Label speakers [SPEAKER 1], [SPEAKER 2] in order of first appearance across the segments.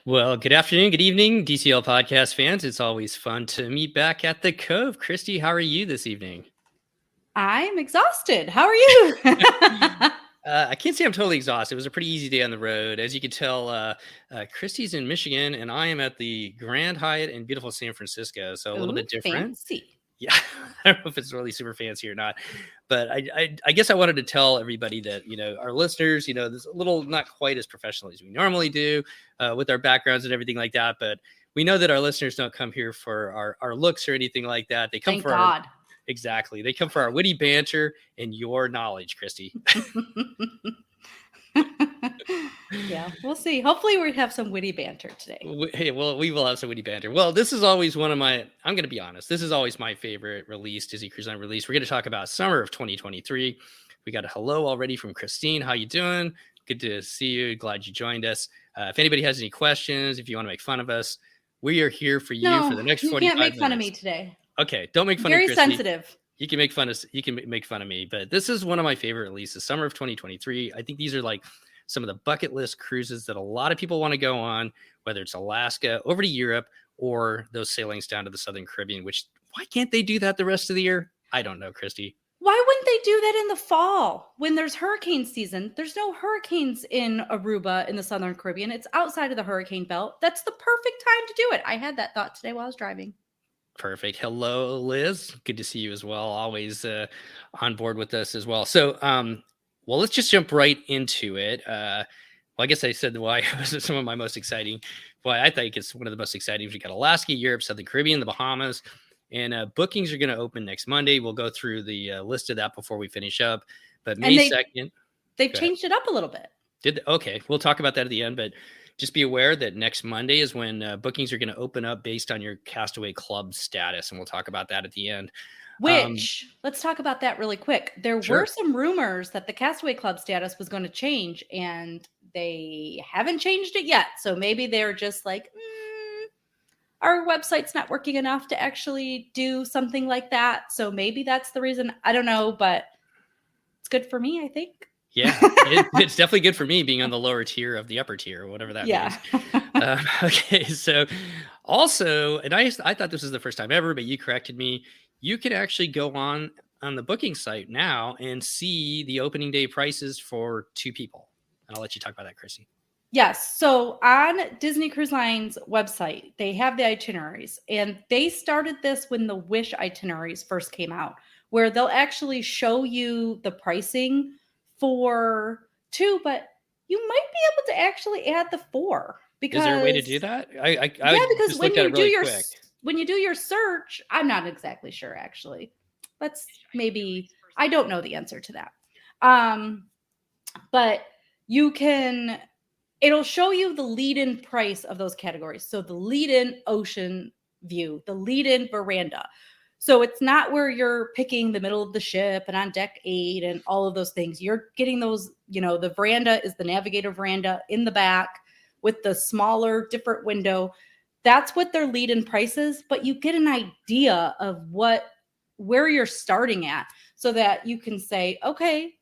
[SPEAKER 1] Well, good afternoon, good evening, DCL podcast fans. It's always fun to meet back at the Cove. Christy, how are you this evening?
[SPEAKER 2] I'm exhausted. How are you?
[SPEAKER 1] I can't say I'm totally exhausted. It was a pretty easy day on the road. As you can tell, Christy's in Michigan, and I am at the Grand Hyatt in beautiful San Francisco. So a little bit different.
[SPEAKER 2] Fancy.
[SPEAKER 1] Yeah, I don't know if it's really super fancy or not, but I guess I wanted to tell everybody that, our listeners, there's a little not quite as professional as we normally do with our backgrounds and everything like that. But we know that our listeners don't come here for our looks or anything like that. They come
[SPEAKER 2] Thank
[SPEAKER 1] for
[SPEAKER 2] God.
[SPEAKER 1] Exactly. They come for our witty banter and your knowledge, Christy.
[SPEAKER 2] Yeah, we'll see. Hopefully we have some witty banter today.
[SPEAKER 1] Hey, well, we will have some witty banter. Well, this is always one of my, I'm going to be honest, this is always my favorite release, Disney Cruise Line release. We're going to talk about summer of 2023. We got a hello already from Christine. How you doing? Good to see you. Glad you joined us. If anybody has any questions, if you want to make fun of us, we are here for you for the next 45 minutes.
[SPEAKER 2] You can't make fun of me today.
[SPEAKER 1] Okay, don't make fun of
[SPEAKER 2] Very
[SPEAKER 1] Christy.
[SPEAKER 2] sensitive.
[SPEAKER 1] You can make fun of me, but this is one of my favorite releases, summer of 2023. I think these are like some of the bucket list cruises that a lot of people want to go on, whether it's Alaska, over to Europe, or those sailings down to the Southern Caribbean, which why can't they do that the rest of the year? I don't know, Christy.
[SPEAKER 2] Why wouldn't they do that in the fall when there's hurricane season? There's no hurricanes in Aruba in the Southern Caribbean. It's outside of the hurricane belt. That's the perfect time to do it. I had that thought today while I was driving.
[SPEAKER 1] Perfect. Hello, Liz. Good to see you as well. Always on board with us as well. So, well, let's just jump right into it. Well, I guess I said why it was some of my most exciting. Why I think it's one of the most exciting. We got Alaska, Europe, Southern Caribbean, the Bahamas, and bookings are going to open next Monday. We'll go through the list of that before we finish up. But May 2nd.
[SPEAKER 2] They've changed it up a little bit.
[SPEAKER 1] Okay. We'll talk about that at the end, but just be aware that next Monday is when bookings are going to open up based on your Castaway Club status. And we'll talk about that at the end.
[SPEAKER 2] Let's talk about that really quick. There were some rumors that the Castaway Club status was going to change, and they haven't changed it yet. So maybe they're just like, our website's not working enough to actually do something like that. So maybe that's the reason. I don't know, but it's good for me, I think.
[SPEAKER 1] Yeah, it's definitely good for me being on the lower tier of the upper tier, or whatever that means. Okay, so also, and I thought this was the first time ever, but you corrected me. You can actually go on the booking site now and see the opening day prices for 2 people. And I'll let you talk about that, Chrissy.
[SPEAKER 2] Yes. So on Disney Cruise Line's website, they have the itineraries, and they started this when the Wish itineraries first came out, where they'll actually show you the pricing for 2, but you might be able to actually add the 4. Because,
[SPEAKER 1] is there a way to do that?
[SPEAKER 2] Because when you do your search, I'm not exactly sure, actually. I don't know the answer to that. But it'll show you the lead-in price of those categories. So the lead-in ocean view, the lead-in veranda. So it's not where you're picking the middle of the ship and on deck 8 and all of those things. You're getting those, the veranda is the navigator veranda in the back with the smaller, different window. That's what their lead-in price is, but you get an idea of where you're starting at so that you can say, okay,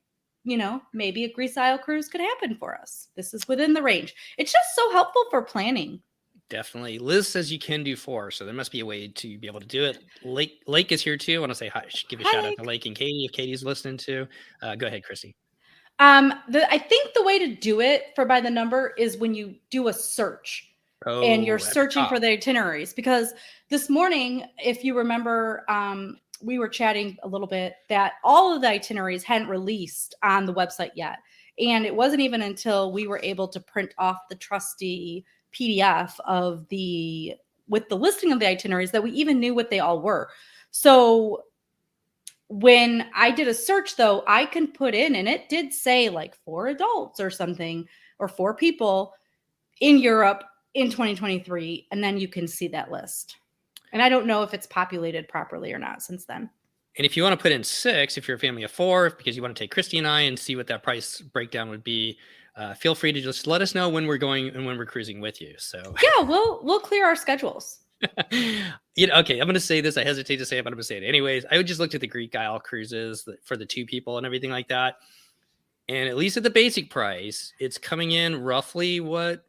[SPEAKER 2] maybe a Greece Isle cruise could happen for us. This is within the range. It's just so helpful for planning.
[SPEAKER 1] Definitely. Liz says you can do 4, so there must be a way to be able to do it. Lake is here too. I want to say hi. Give a shout out to Lake and Katie if Katie's listening too. Go ahead, Chrissy.
[SPEAKER 2] I think the way to do it for by the number is when you do a search and you're searching for the itineraries. Because this morning, if you remember, we were chatting a little bit that all of the itineraries hadn't released on the website yet. And it wasn't even until we were able to print off the trusty PDF with the listing of the itineraries that we even knew what they all were. So when I did a search, though, I can put in, and it did say like 4 adults or something, or 4 people in Europe in 2023. And then you can see that list. And I don't know if it's populated properly or not since then.
[SPEAKER 1] And if you want to put in 6, if you're a family of 4, because you want to take Christy and I and see what that price breakdown would be, feel free to just let us know when we're going and when we're cruising with you. So
[SPEAKER 2] yeah, we'll clear our schedules.
[SPEAKER 1] Okay, I'm going to say this. I hesitate to say it, but I'm going to say it anyways. I would just look at the Greek Isle cruises for the 2 people and everything like that. And at least at the basic price, it's coming in roughly what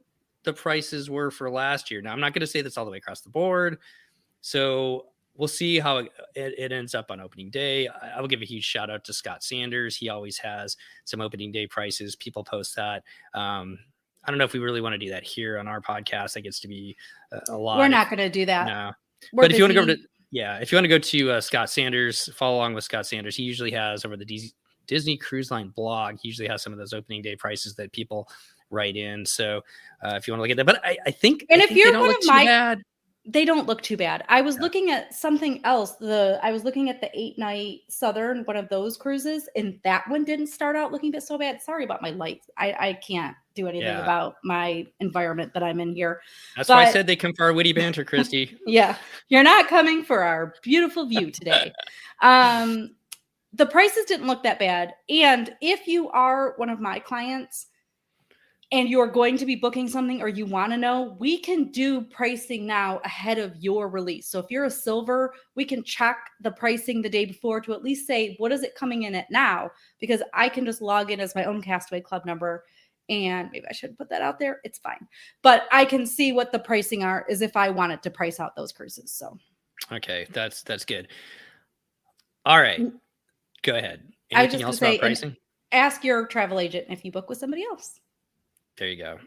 [SPEAKER 1] the prices were for last year. Now, I'm not going to say that's all the way across the board. So we'll see how it ends up on opening day. I will give a huge shout out to Scott Sanders. He always has some opening day prices. People post that. I don't know if we really want to do that here on our podcast. That gets to be a lot.
[SPEAKER 2] We're not going to do that.
[SPEAKER 1] No. But if you want to go to, if you want to go to Scott Sanders, follow along with Scott Sanders. He usually has over the Disney Cruise Line blog. He usually has some of those opening day prices that people write in. So if you want to look at that, but I think,
[SPEAKER 2] and if you're
[SPEAKER 1] one of my,
[SPEAKER 2] they don't look too bad. I was looking at something else. I was looking at the 8-night Southern, one of those cruises, and that one didn't start out looking so bad. Sorry about my lights. I can't do anything about my environment that I'm in here.
[SPEAKER 1] That's why I said they come for our witty banter, Christy.
[SPEAKER 2] Yeah, you're not coming for our beautiful view today. The prices didn't look that bad. And if you are one of my clients, and you're going to be booking something or you want to know, we can do pricing now ahead of your release. So if you're a silver, we can check the pricing the day before to at least say, what is it coming in at now? Because I can just log in as my own Castaway Club number, and maybe I shouldn't put that out there. It's fine. But I can see what the pricing are is if I wanted to price out those cruises. So.
[SPEAKER 1] Okay. That's good. All right. Go ahead. Anything else about pricing?
[SPEAKER 2] Ask your travel agent if you book with somebody else.
[SPEAKER 1] There you go.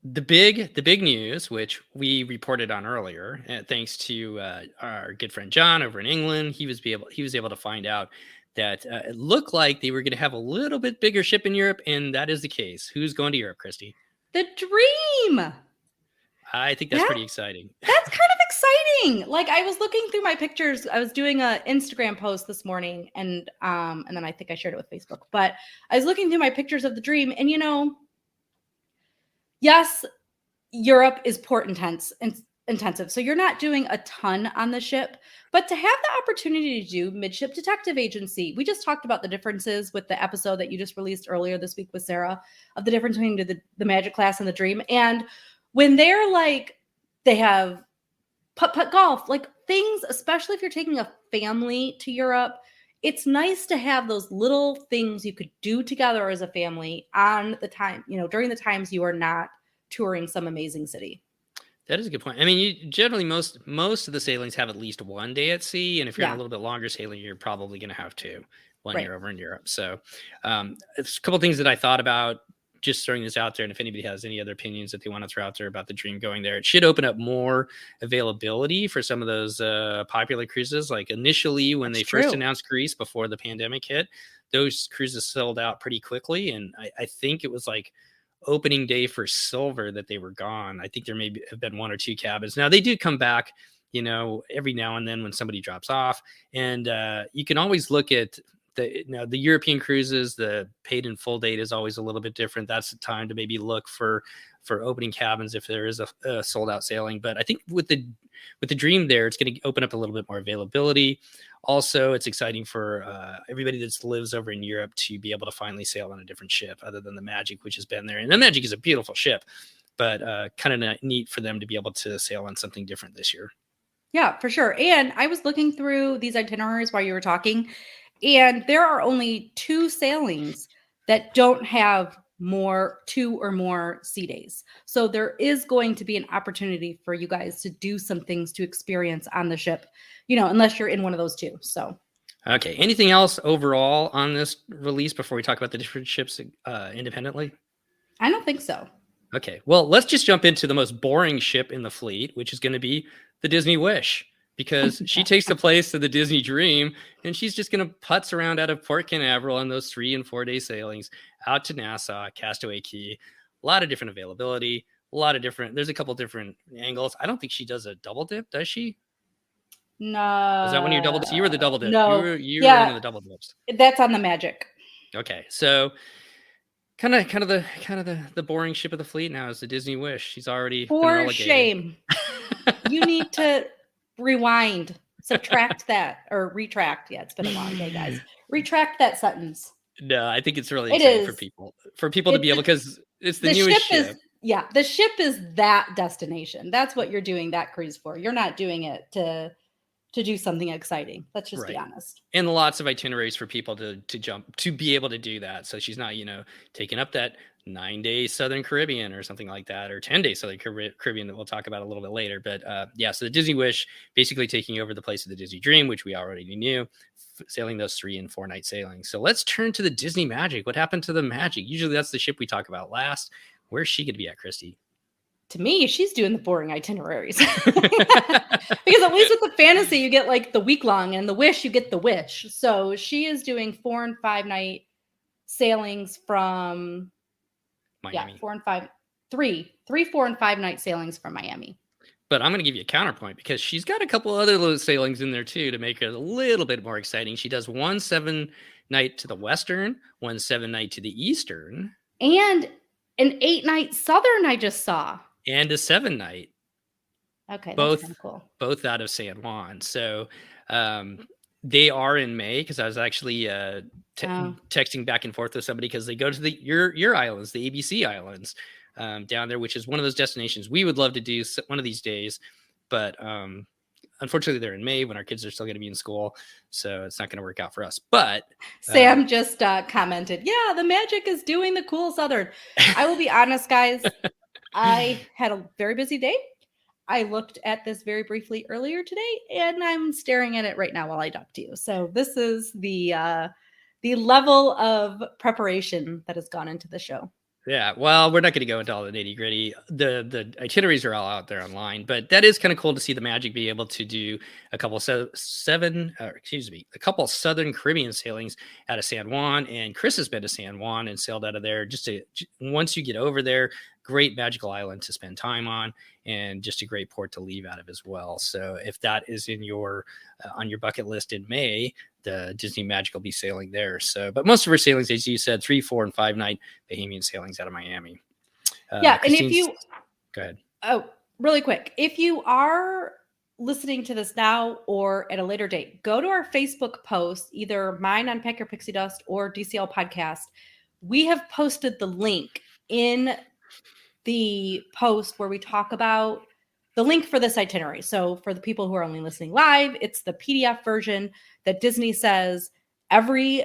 [SPEAKER 1] The big news, which we reported on earlier, thanks to our good friend John over in England, he was able to find out that it looked like they were going to have a little bit bigger ship in Europe, and that is the case. Who's going to Europe, Christy?
[SPEAKER 2] The Dream.
[SPEAKER 1] I think that's pretty exciting.
[SPEAKER 2] That's kind of exciting. Like, I was looking through my pictures. I was doing an Instagram post this morning, and then I think I shared it with Facebook. But I was looking through my pictures of the Dream, and yes, Europe is port intensive, so you're not doing a ton on the ship, but to have the opportunity to do midship detective agency, we just talked about the differences with the episode that you just released earlier this week with Sarah of the difference between the Magic class and the Dream. And when they're like, they have putt golf, like things, especially if you're taking a family to Europe, it's nice to have those little things you could do together as a family on the time, during the times you are not touring some amazing city.
[SPEAKER 1] That is a good point. I mean, you generally most of the sailings have at least one day at sea, and if you're on a little bit longer sailing, you're probably going to have two when you're over in Europe. So, it's a couple of things that I thought about just throwing this out there. And if anybody has any other opinions that they want to throw out there about the Dream going there, it should open up more availability for some of those popular cruises. Like initially when they first announced Greece before the pandemic hit, those cruises sold out pretty quickly. And I think it was like opening day for Silver that they were gone. I think there may have been one or two cabins. Now they do come back, every now and then when somebody drops off, and you can always look at the European cruises. The paid in full date is always a little bit different. That's the time to maybe look for opening cabins if there is a sold out sailing. But I think with the Dream there, it's going to open up a little bit more availability. Also, it's exciting for everybody that lives over in Europe to be able to finally sail on a different ship other than the Magic, which has been there. And the Magic is a beautiful ship, but kind of neat for them to be able to sail on something different this year.
[SPEAKER 2] Yeah, for sure. And I was looking through these itineraries while you were talking, and there are only 2 sailings that don't have 2 or more sea days. So there is going to be an opportunity for you guys to do some things to experience on the ship, unless you're in one of those 2. So.
[SPEAKER 1] Okay. Anything else overall on this release before we talk about the different ships independently?
[SPEAKER 2] I don't think so.
[SPEAKER 1] Okay. Well, let's just jump into the most boring ship in the fleet, which is going to be the Disney Wish, because she takes the place of the Disney Dream, and she's just going to putz around out of Port Canaveral on those 3 and 4 day sailings out to Nassau, Castaway Cay. A lot of different availability, there's a couple different angles. I don't think she does a double dip, does she?
[SPEAKER 2] No.
[SPEAKER 1] Is that when you double dip? You were the double dip.
[SPEAKER 2] No.
[SPEAKER 1] You were one of the double dips.
[SPEAKER 2] That's on the Magic.
[SPEAKER 1] Okay. So kind of the boring ship of the fleet now is the Disney Wish. She's already
[SPEAKER 2] for shame. You need to rewind, subtract that, or retract. Yeah, it's been a long day, guys. Retract that sentence.
[SPEAKER 1] No, I think it's really exciting for people to be able, because it's the newest ship.
[SPEAKER 2] The ship is that destination. That's what you're doing that cruise for. You're not doing it to do something exciting. Let's just be honest.
[SPEAKER 1] And lots of itineraries for people to jump, to be able to do that. So she's not, taking up that 9-day Southern Caribbean or something like that, or 10-day Southern Caribbean that we'll talk about a little bit later. But so the Disney Wish basically taking over the place of the Disney Dream, which we already knew, sailing those 3 and 4 night sailings. So let's turn to the Disney Magic. What happened to the Magic? Usually that's the ship we talk about last. Where's she going to be at, Christy?
[SPEAKER 2] To me, she's doing the boring itineraries. Because at least with the fantasy, you get like the week long, and the Wish, you get the Wish. So she is doing 4 and 5 night sailings from
[SPEAKER 1] Miami.
[SPEAKER 2] Yeah, 4 and 5, 3, 4 and 5 night sailings from Miami.
[SPEAKER 1] But I'm going to give you a counterpoint because she's got a couple other little sailings in there too to make it a little bit more exciting. She does 1 7 night to the Western, 1 7 night to the Eastern,
[SPEAKER 2] and an 8 night Southern I just saw,
[SPEAKER 1] and a 7 night.
[SPEAKER 2] Okay,
[SPEAKER 1] both
[SPEAKER 2] that's kind of cool.
[SPEAKER 1] Both out of San Juan. So they are in May, because I was actually texting back and forth with somebody, because they go to your islands, the ABC Islands, down there, which is one of those destinations we would love to do one of these days. But unfortunately, they're in May when our kids are still going to be in school. So it's not going to work out for us. But
[SPEAKER 2] Sam just commented, yeah, the Magic is doing the cool Southern. I will be honest, guys. I had a very busy day. I looked at this very briefly earlier today, and I'm staring at it right now while I talk to you. So this is the level of preparation that has gone into the show.
[SPEAKER 1] Yeah, well, we're not going to go into all the nitty gritty. The itineraries are all out there online, but that is kind of cool to see the Magic be able to do a couple Southern Caribbean sailings out of San Juan. And Chris has been to San Juan and sailed out of there. Once you get over there, great magical island to spend time on, and just a great port to leave out of as well. So if that is in your on your bucket list in May, the Disney Magic will be sailing there. So, but most of our sailings, as you said, 3, 4, and 5 night Bahamian sailings out of Miami.
[SPEAKER 2] And if you
[SPEAKER 1] go ahead.
[SPEAKER 2] Oh, really quick. If you are listening to this now or at a later date, go to our Facebook post, either mine on Pack Your Pixie Dust or DCL Podcast. We have posted the link in the post where we talk about the link for this itinerary. So for the people who are only listening live, it's the PDF version that Disney says every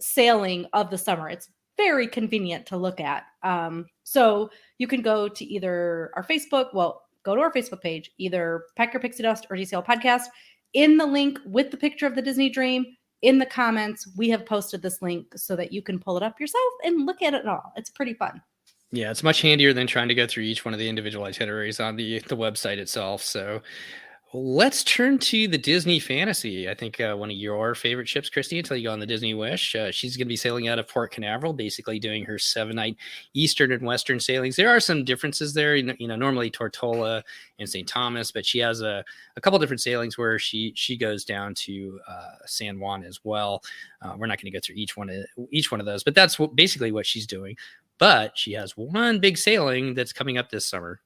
[SPEAKER 2] sailing of the summer. It's very convenient to look at. So you can go to either our Facebook, go to our Facebook page, either Pack Your Pixie Dust or DCL Podcast. In the link with the picture of the Disney Dream, in the comments, we have posted this link so that you can pull it up yourself and look at it all. It's pretty fun.
[SPEAKER 1] Yeah, it's much handier than trying to go through each one of the individual itineraries on the website itself. So let's turn to the Disney Fantasy. I think one of your favorite ships, Christy, until you go on the Disney Wish. She's going to be sailing out of Port Canaveral, basically doing her 7-night Eastern and Western sailings. There are some differences there, normally Tortola and St. Thomas, but she has a couple different sailings where she goes down to San Juan as well. We're not going to go through each one of those, but that's basically what she's doing. But she has one big sailing that's coming up this summer.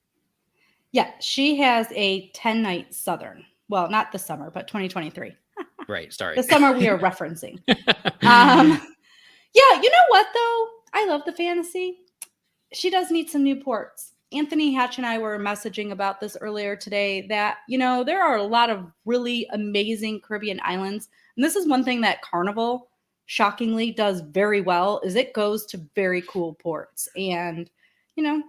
[SPEAKER 2] Yeah, she has a 10-night Southern. Well, not this summer, but 2023.
[SPEAKER 1] Right, sorry.
[SPEAKER 2] The summer we are referencing. Yeah, you know what, though? I love the fantasy. She does need some new ports. Anthony Hatch and I were messaging about this earlier today that, there are a lot of really amazing Caribbean islands. And this is one thing that Carnival shockingly does very well, is it goes to very cool ports. And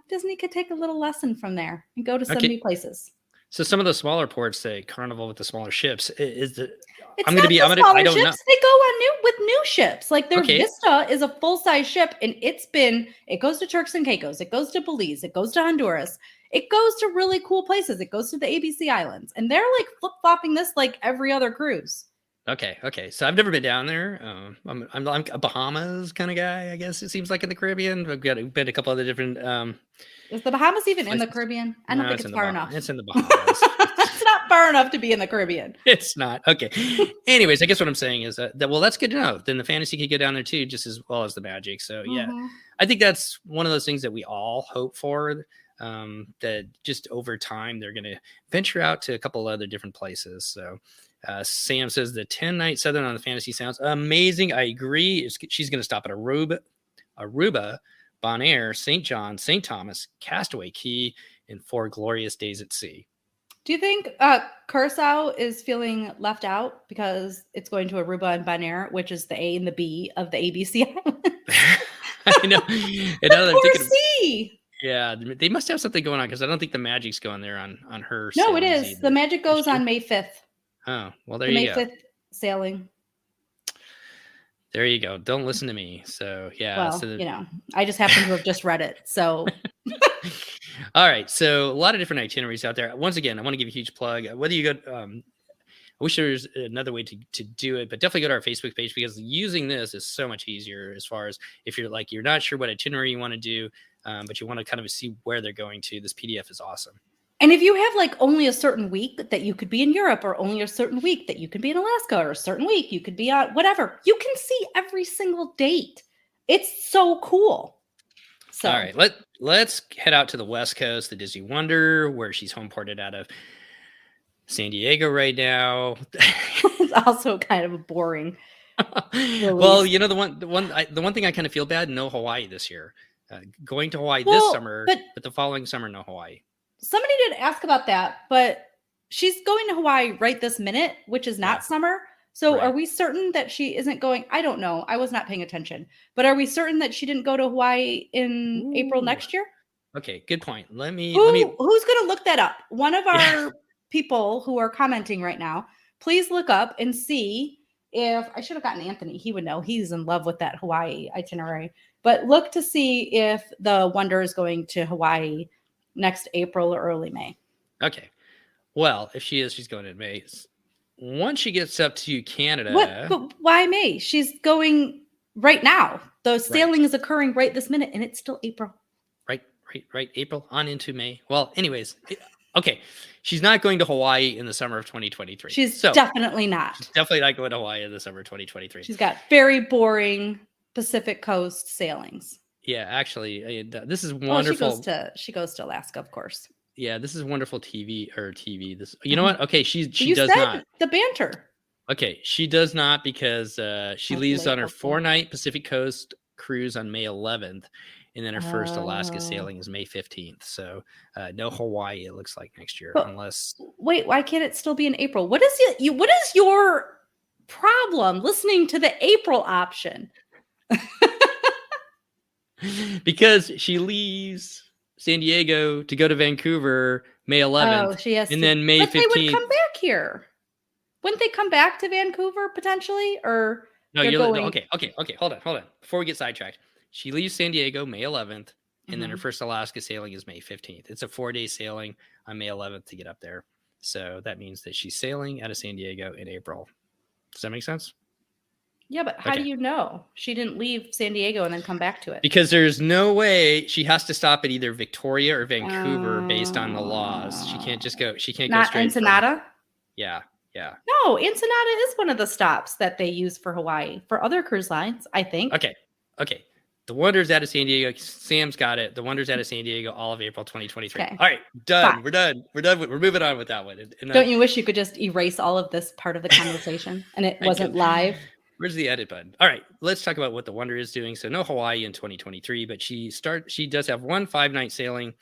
[SPEAKER 2] Disney could take a little lesson from there and go to some new places.
[SPEAKER 1] So some of the smaller ports, say Carnival with the smaller ships, I don't
[SPEAKER 2] know. They go on with new ships. Like their
[SPEAKER 1] Okay.
[SPEAKER 2] Vista is a full-size ship, and it goes to Turks and Caicos, it goes to Belize, it goes to Honduras, it goes to really cool places, it goes to the ABC Islands, and they're like flip-flopping this like every other cruise.
[SPEAKER 1] Okay. So I've never been down there. I'm a Bahamas kind of guy, I guess it seems like, in the Caribbean. I've been a couple other different.
[SPEAKER 2] Is the Bahamas even in the Caribbean? I don't think it's far enough.
[SPEAKER 1] It's in the Bahamas.
[SPEAKER 2] It's not far enough to be in the Caribbean.
[SPEAKER 1] It's not. Okay. Anyways, I guess what I'm saying is that that's good to know. Then the fantasy could go down there too, just as well as the Magic. So yeah, I think that's one of those things that we all hope for. That just over time they're going to venture out to a couple other different places. So. Sam says the 10-night Southern on the Fantasy sounds amazing. I agree. She's going to stop at Aruba, Bonaire, St. John, St. Thomas, Castaway Key, and 4 glorious days at sea.
[SPEAKER 2] Do you think Curacao is feeling left out because it's going to Aruba and Bonaire, which is the A and the B of the ABC Islands?
[SPEAKER 1] I know. And now that I'm
[SPEAKER 2] Poor
[SPEAKER 1] thinking,
[SPEAKER 2] C.
[SPEAKER 1] yeah, they must have something going on because I don't think the Magic's going there on her
[SPEAKER 2] No, it
[SPEAKER 1] sailings
[SPEAKER 2] is. The
[SPEAKER 1] either.
[SPEAKER 2] Magic
[SPEAKER 1] Is
[SPEAKER 2] goes
[SPEAKER 1] she?
[SPEAKER 2] on May 5th.
[SPEAKER 1] Oh, well, there
[SPEAKER 2] The
[SPEAKER 1] you
[SPEAKER 2] May
[SPEAKER 1] go.
[SPEAKER 2] 5th sailing.
[SPEAKER 1] There you go. Don't listen to me. So yeah.
[SPEAKER 2] Well, I just happen to have just read it. So
[SPEAKER 1] all right. So a lot of different itineraries out there. Once again, I want to give a huge plug. Whether you go, I wish there was another way to do it, but definitely go to our Facebook page because using this is so much easier as far as if you're not sure what itinerary you want to do, but you want to kind of see where they're going to. This PDF is awesome.
[SPEAKER 2] And if you have like only a certain week that you could be in Europe, or only a certain week that you could be in Alaska, or a certain week you could be on whatever, you can see every single date. It's so cool. So
[SPEAKER 1] all right, let's head out to the West Coast, the Disney Wonder, where she's home ported out of San Diego right now.
[SPEAKER 2] It's also kind of a boring.
[SPEAKER 1] Well, the one thing I kind of feel bad, no Hawaii this year. Going to Hawaii this summer, but the following summer, no Hawaii.
[SPEAKER 2] Somebody did ask about that, but she's going to Hawaii right this minute, which is not summer. So Are we certain that she isn't going? I don't know. I was not paying attention. But are we certain that she didn't go to Hawaii in April next year?
[SPEAKER 1] Okay, good point. Who's
[SPEAKER 2] going to look that up? One of our people who are commenting right now, please look up and see if I should have gotten Anthony. He would know. He's in love with that Hawaii itinerary. But look to see if the Wonder is going to Hawaii next April or early May.
[SPEAKER 1] Okay. Well, if she is, she's going in May. Once she gets up to Canada.
[SPEAKER 2] But why May? She's going right now. The sailing is occurring right this minute, and it's still April.
[SPEAKER 1] Right. April on into May. Well, anyways, okay. She's not going to Hawaii in the summer of 2023.
[SPEAKER 2] She's definitely not.
[SPEAKER 1] She's definitely not going to Hawaii in the summer of 2023.
[SPEAKER 2] She's got very boring Pacific Coast sailings.
[SPEAKER 1] Yeah, actually, this is wonderful.
[SPEAKER 2] She goes to Alaska, of course.
[SPEAKER 1] Yeah, this is wonderful TV. This, you know what? Okay, she does not.
[SPEAKER 2] The banter.
[SPEAKER 1] Okay, she does not because she leaves on her 4-night Pacific Coast cruise on May 11th, and then her first Alaska sailing is May 15th. So no Hawaii. It looks like next year, unless.
[SPEAKER 2] Wait, why can't it still be in April? What is your problem listening to the April option?
[SPEAKER 1] Because she leaves San Diego to go to Vancouver May 11th.
[SPEAKER 2] Oh, she has
[SPEAKER 1] and then May 15th.
[SPEAKER 2] They would come back here. Wouldn't they come back to Vancouver potentially? Or
[SPEAKER 1] no, okay. Hold on. Before we get sidetracked, she leaves San Diego May 11th, and then her first Alaska sailing is May 15th. It's a 4-day sailing on May 11th to get up there. So that means that she's sailing out of San Diego in April. Does that make sense?
[SPEAKER 2] Yeah, but how do you know she didn't leave San Diego and then come back to it?
[SPEAKER 1] Because there's no way she has to stop at either Victoria or Vancouver based on the laws. She can't just go. She can't go straight.
[SPEAKER 2] Ensenada?
[SPEAKER 1] Yeah.
[SPEAKER 2] No, Ensenada is one of the stops that they use for Hawaii for other cruise lines, I think.
[SPEAKER 1] Okay. The Wonder's out of San Diego. Sam's got it. The Wonder's out of San Diego all of April 2023. Okay. All right, done. Fine. We're done. We're moving on with that one.
[SPEAKER 2] Don't you wish you could just erase all of this part of the conversation and it wasn't live?
[SPEAKER 1] Where's the edit button? All right, let's talk about what the Wonder is doing. So no Hawaii in 2023, but she does have one 5-night sailing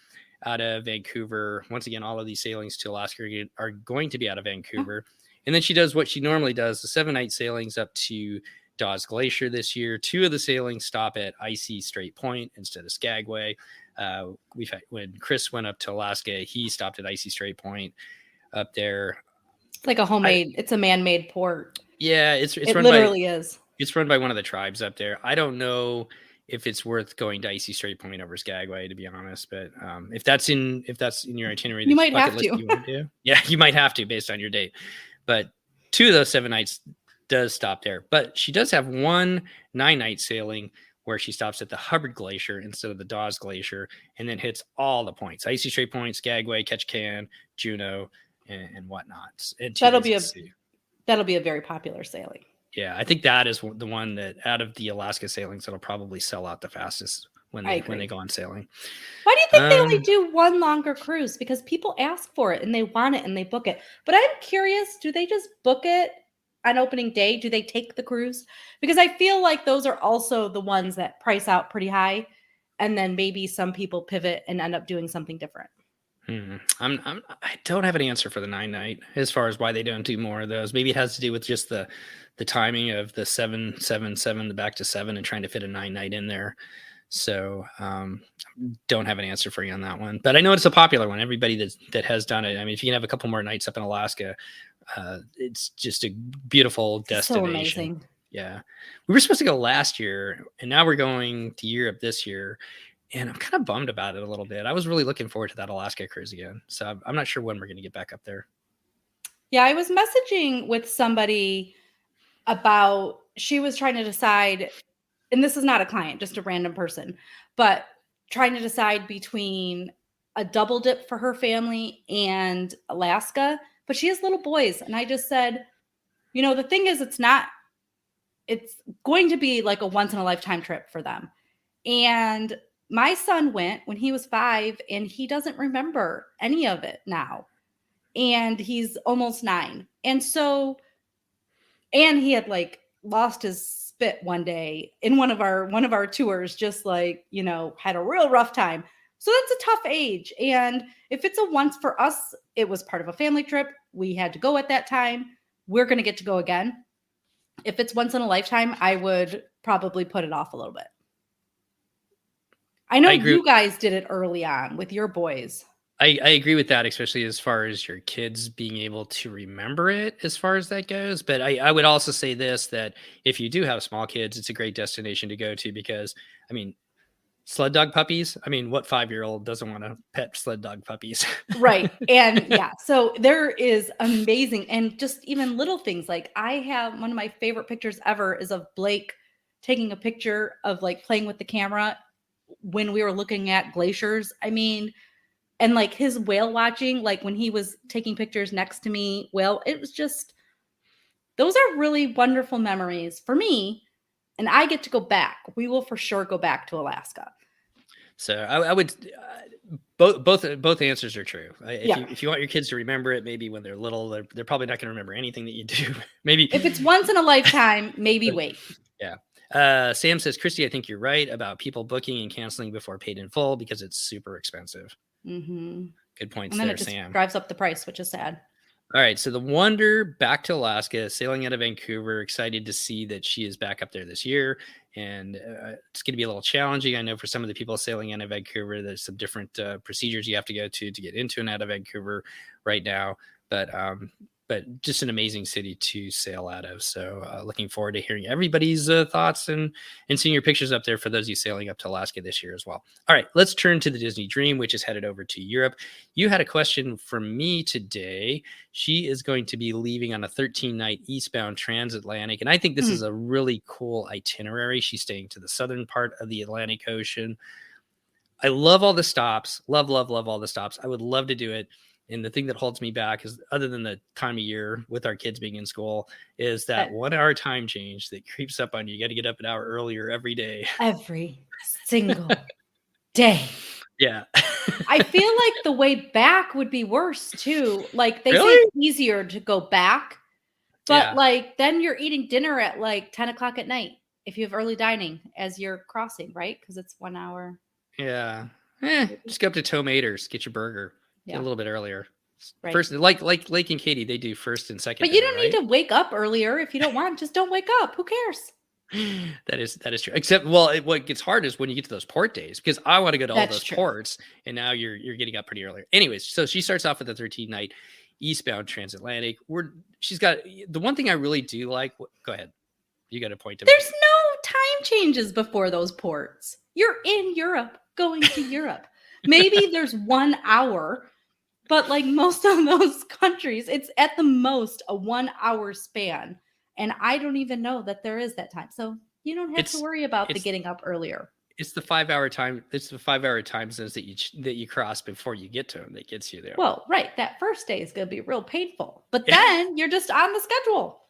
[SPEAKER 1] out of Vancouver. Once again, all of these sailings to Alaska are going to be out of Vancouver. And then she does what she normally does, the 7-night sailings up to Dawes Glacier this year. 2 of the sailings stop at Icy Strait Point instead of Skagway. When Chris went up to Alaska, he stopped at Icy Strait Point up there.
[SPEAKER 2] It's like a homemade, it's a man-made port.
[SPEAKER 1] Yeah, it
[SPEAKER 2] literally is.
[SPEAKER 1] It's run by one of the tribes up there. I don't know if it's worth going to Icy Strait Point over Skagway, to be honest. But if that's in your itinerary,
[SPEAKER 2] you might have to.
[SPEAKER 1] Yeah, you might have to based on your date. But 2 of those 7 nights does stop there. But she does have one 9-night sailing where she stops at the Hubbard Glacier instead of the Dawes Glacier, and then hits all the points: Icy Strait Point, Skagway, Ketchikan, Juneau, and whatnot. And
[SPEAKER 2] that'll be a very popular sailing.
[SPEAKER 1] Yeah, I think that is the one that out of the Alaska sailings that'll probably sell out the fastest when they go on sailing.
[SPEAKER 2] Why do you think they only do one longer cruise? Because people ask for it and they want it and they book it. But I'm curious, do they just book it on opening day? Do they take the cruise? Because I feel like those are also the ones that price out pretty high, and then maybe some people pivot and end up doing something different.
[SPEAKER 1] I don't have an answer for the 9-night as far as why they don't do more of those. Maybe it has to do with just the timing of the 7, the back to 7, and trying to fit a 9-night in there. So don't have an answer for you on that one, but I know it's a popular one. Everybody that has done it. I mean, if you can have a couple more nights up in Alaska, it's just a beautiful destination.
[SPEAKER 2] So amazing.
[SPEAKER 1] Yeah. We were supposed to go last year, and now we're going to Europe this year. And I'm kind of bummed about it a little bit. I was really looking forward to that Alaska cruise again. So I'm not sure when we're going to get back up there.
[SPEAKER 2] Yeah, I was messaging with somebody about, she was trying to decide, and this is not a client, just a random person, but trying to decide between a double dip for her family and Alaska. But she has little boys. And I just said, the thing is, it's going to be like a once in a lifetime trip for them. And my son went when he was 5, and he doesn't remember any of it now. And he's almost 9. And he had like lost his spit one day in one of our tours, just like, had a real rough time. So that's a tough age. And if it's a once for us, it was part of a family trip. We had to go at that time. We're going to get to go again. If it's once in a lifetime, I would probably put it off a little bit. I know you guys did it early on with your boys.
[SPEAKER 1] I agree with that, especially as far as your kids being able to remember it as far as that goes. But I would also say this, that if you do have small kids, it's a great destination to go to because, I mean, sled dog puppies. I mean, what 5-year-old doesn't want to pet sled dog puppies?
[SPEAKER 2] Right. And yeah, so there is amazing. And just even little things, like I have one of my favorite pictures ever is of Blake taking a picture of like playing with the camera when we were looking at glaciers. I mean, and like his whale watching, like when he was taking pictures next to me, well, it was just, those are really wonderful memories for me. And I get to go back. We will for sure go back to Alaska.
[SPEAKER 1] So I would, both answers are true. If you want your kids to remember it, maybe when they're little, they're probably not going to remember anything that you do. Maybe
[SPEAKER 2] if it's once in a lifetime, maybe wait.
[SPEAKER 1] Yeah. Sam says, Christy, I think you're right about people booking and canceling before paid in full because it's super expensive.
[SPEAKER 2] Mm-hmm.
[SPEAKER 1] Good points
[SPEAKER 2] and then
[SPEAKER 1] there,
[SPEAKER 2] it just
[SPEAKER 1] Sam.
[SPEAKER 2] Drives up the price, which is sad.
[SPEAKER 1] All right. So the Wonder back to Alaska, sailing out of Vancouver. Excited to see that she is back up there this year. And it's going to be a little challenging. I know for some of the people sailing out of Vancouver, there's some different procedures you have to go to get into and out of Vancouver right now. But just an amazing city to sail out of. So looking forward to hearing everybody's thoughts and seeing your pictures up there for those of you sailing up to Alaska this year as well. All right, let's turn to the Disney Dream, which is headed over to Europe. You had a question for me today. She is going to be leaving on a 13-night eastbound transatlantic. And I think this is a really cool itinerary. She's staying to the southern part of the Atlantic Ocean. I love all the stops. Love all the stops. I would love to do it. And the thing that holds me back is, other than the time of year with our kids being in school, is that 1 hour time change that creeps up on you. You got to get up an hour earlier every day.
[SPEAKER 2] Every single day.
[SPEAKER 1] Yeah.
[SPEAKER 2] I feel like the way back would be worse too. Like they say it's easier to go back, but like then you're eating dinner at like 10 o'clock at night if you have early dining as you're crossing, right? Because it's 1 hour.
[SPEAKER 1] Yeah. Just go up to Tomaters, get your burger. A little bit earlier.
[SPEAKER 2] Right.
[SPEAKER 1] First, like Lake and Katie, they do first and second.
[SPEAKER 2] But you don't need to wake up earlier if you don't want. Just don't wake up. Who cares?
[SPEAKER 1] That is true. Except, what gets hard is when you get to those port days, because I want to go to all those ports, and now you're getting up pretty early. Anyways, so she starts off with a 13-night eastbound transatlantic. She's got the one thing I really do like. Go ahead. You got a point to make.
[SPEAKER 2] There's no time changes before those ports. You're in Europe, going to Europe. Maybe there's 1 hour. But like most of those countries, it's at the most a 1 hour span. And I don't even know that there is that time. So you don't have to worry about the getting up earlier.
[SPEAKER 1] It's the 5 hour time. It's the 5 hour time zones that you cross before you get to them that gets you there.
[SPEAKER 2] Well, right. That first day is going to be real painful. But then you're just on the schedule.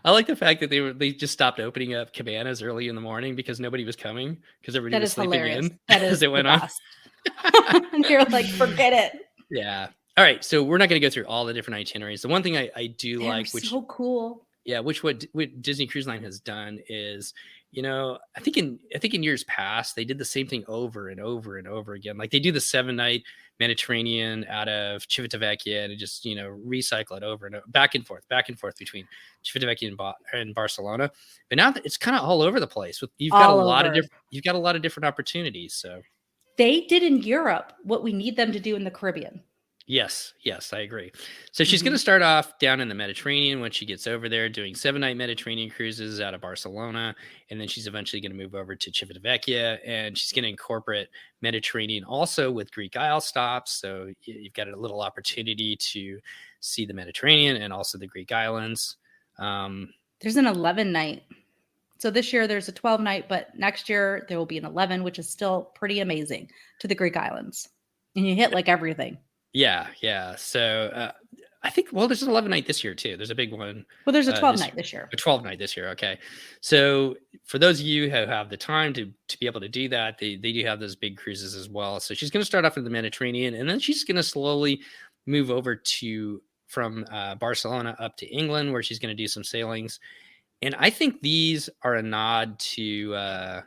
[SPEAKER 1] I like the fact that they just stopped opening up cabanas early in the morning because nobody was coming, because everybody was sleeping in.
[SPEAKER 2] That is
[SPEAKER 1] it went on.
[SPEAKER 2] And you're like, forget it.
[SPEAKER 1] Yeah. All right. So we're not going to go through all the different itineraries. The one thing I do like, which
[SPEAKER 2] so cool.
[SPEAKER 1] Yeah, which what Disney Cruise Line has done is I think in years past they did the same thing over and over and over again. Like they do the 7-night Mediterranean out of Civitavecchia and just recycle it over and over, back and forth between Civitavecchia and Barcelona. But now it's kind of all over the place. You've got a lot of different opportunities. So
[SPEAKER 2] they did in Europe what we need them to do in the Caribbean.
[SPEAKER 1] Yes, I agree. So she's going to start off down in the Mediterranean when she gets over there, doing 7-night Mediterranean cruises out of Barcelona. And then she's eventually going to move over to Civitavecchia, and she's going to incorporate Mediterranean also with Greek Isle stops. So you've got a little opportunity to see the Mediterranean and also the Greek islands.
[SPEAKER 2] There's an 11-night. So this year there's a 12-night, but next year there will be an 11, which is still pretty amazing, to the Greek islands. And you hit like everything.
[SPEAKER 1] Yeah. So I think, there's an 11-night this year too. There's a big one.
[SPEAKER 2] Well, there's a 12-night this year.
[SPEAKER 1] A 12-night this year. Okay. So for those of you who have the time to be able to do that, they do have those big cruises as well. So she's going to start off in the Mediterranean, and then she's going to slowly move over from Barcelona up to England, where she's going to do some sailings. And I think these are a nod to